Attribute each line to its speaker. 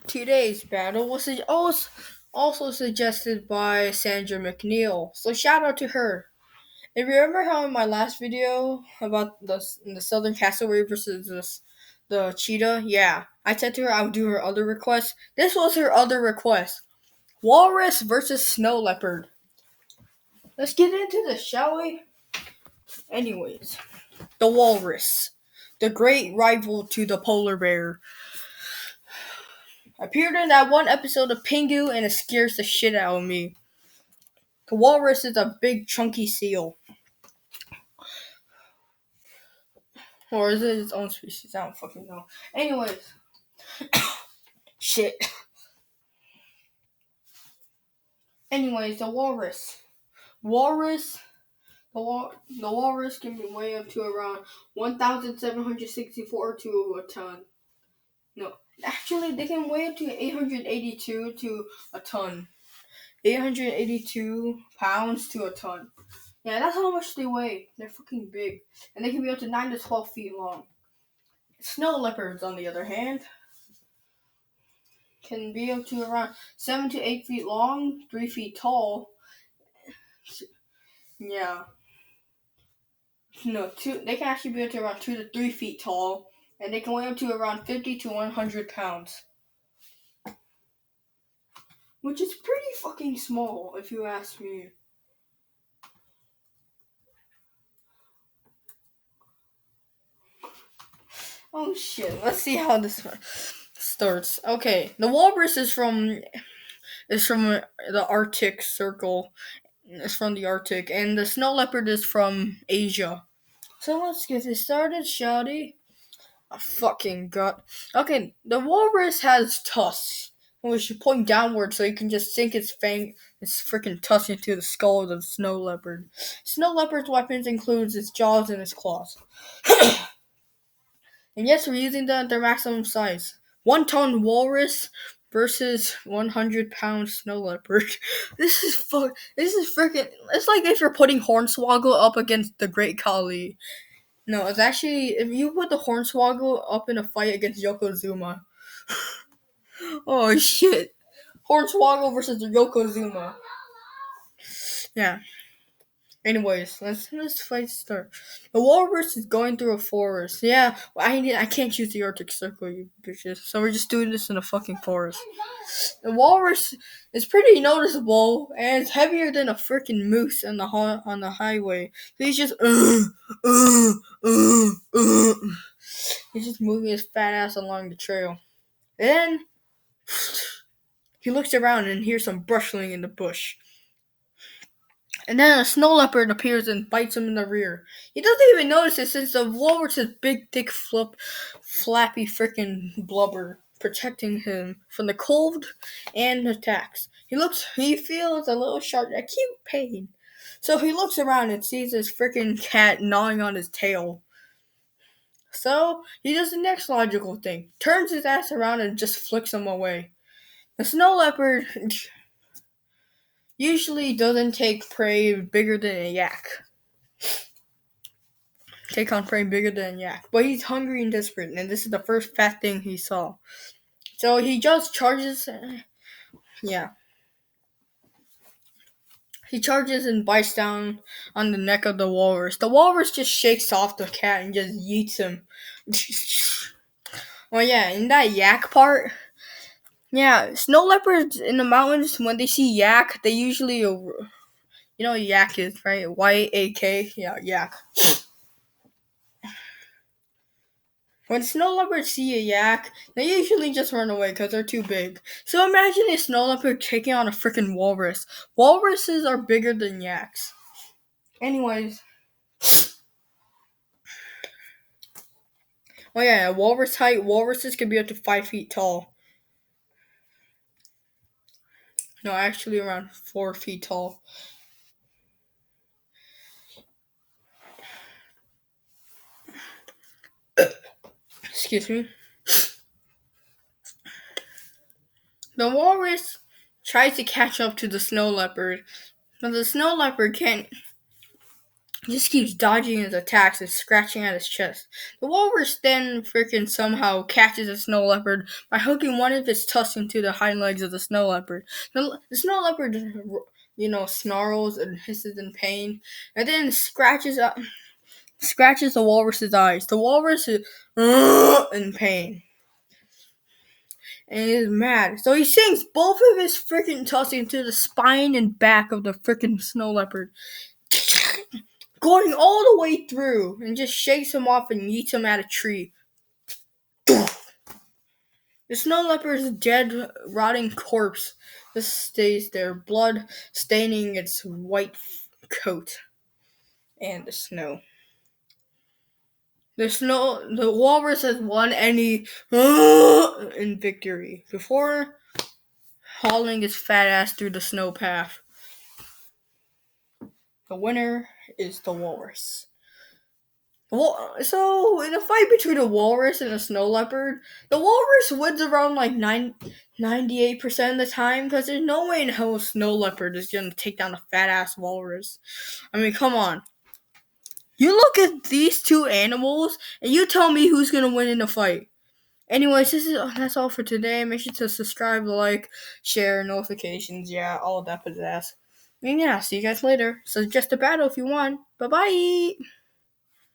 Speaker 1: Today's battle was also suggested by Sandra McNeil, so shout out to her. And remember how in my last video about the Southern Cassowary versus the cheetah? Yeah, I said to her I would do her other request. This was her other request. Walrus versus snow leopard. Let's get into this, shall we? Anyways, the walrus, the great rival to the polar bear, appeared in that one episode of Pingu and it scares the shit out of me. The walrus is a big chunky seal. Or is it its own species? I don't fucking know. Anyways. Shit. Anyways, the walrus. Walrus. The walrus can weigh up to around 1,764 to a ton. No. Actually, they can weigh up to 882 to a ton. 882 pounds to a ton. Yeah, that's how much they weigh. They're fucking big. And they can be up to 9 to 12 feet long. Snow leopards, on the other hand, can be up to around 7 to 8 feet long, 3 feet tall. Yeah. No, they can actually be up to around 2 to 3 feet tall. And they can weigh up to around 50 to 100 pounds. Which is pretty fucking small, if you ask me. Oh shit, let's see how this one starts. Okay, the walrus is from the Arctic Circle. It's from the Arctic, and the snow leopard is from Asia. So let's get this started, shawty. I fucking got. Okay, the walrus has tusks, which point downward so you can just sink its freaking tusk into the skull of the snow leopard. Snow leopard's weapons includes its jaws and its claws. And yes, we're using their maximum size. 1-ton walrus versus 100-pound snow leopard. This is freaking. It's like if you're putting Hornswoggle up against the Great Khali. No, it's actually if you put the Hornswoggle up in a fight against Yokozuna. Oh shit! Hornswoggle versus Yokozuna. Yeah. Anyways, let's fight start. The walrus is going through a forest. Yeah, I can't choose the Arctic Circle, you bitches. So we're just doing this in a fucking forest. The walrus is pretty noticeable and it's heavier than a freaking moose on the highway. So he's just he's just moving his fat ass along the trail. Then he looks around and hears some brushing in the bush. And then a snow leopard appears and bites him in the rear. He doesn't even notice it since the walrus' big, thick, flappy freaking blubber protecting him from the cold and attacks. He feels a little sharp, acute pain. So he looks around and sees this freaking cat gnawing on his tail. So he does the next logical thing. Turns his ass around and just flicks him away. The snow leopard usually doesn't take prey bigger than a yak. Take on prey bigger than a yak. But he's hungry and desperate, and this is the first fat thing he saw. So he just charges. Yeah. He charges and bites down on the neck of the walrus. The walrus just shakes off the cat and just yeets him. Well, yeah, in that yak part. Yeah, snow leopards in the mountains, when they see yak, they usually. You know what yak is, right? Y-A-K? Yeah, yak. When snow leopards see a yak, they usually just run away because they're too big. So imagine a snow leopard taking on a freaking walrus. Walruses are bigger than yaks. Anyways. Oh yeah, walrus height. Walruses can be up to 5 feet tall. No, actually around 4 feet tall. Excuse me. The walrus tries to catch up to the snow leopard, but the snow leopard can't just keeps dodging his attacks and scratching at his chest. The walrus then freaking somehow catches a snow leopard by hooking one of its tusks into the hind legs of the snow leopard. The snow leopard, snarls and hisses in pain, and then scratches the walrus's eyes. The walrus is in pain and is mad, so he sinks both of his freaking tusks into the spine and back of the freaking snow leopard, going all the way through, and just shakes him off and yeets him at a tree. The snow leopard's dead, rotting corpse just stays there, blood staining its white coat and the snow. The walrus has won any in victory before hauling its fat ass through the snow path. The winner is the walrus. So, in a fight between the walrus and the snow leopard, the walrus wins around like 98% of the time, because there's no way in hell a snow leopard is going to take down a fat ass walrus. I mean, come on. You look at these two animals, and you tell me who's going to win in a fight. Anyways, that's all for today. Make sure to subscribe, like, share, notifications, all that pizzazz. And see you guys later. So just a battle if you want. Bye-bye!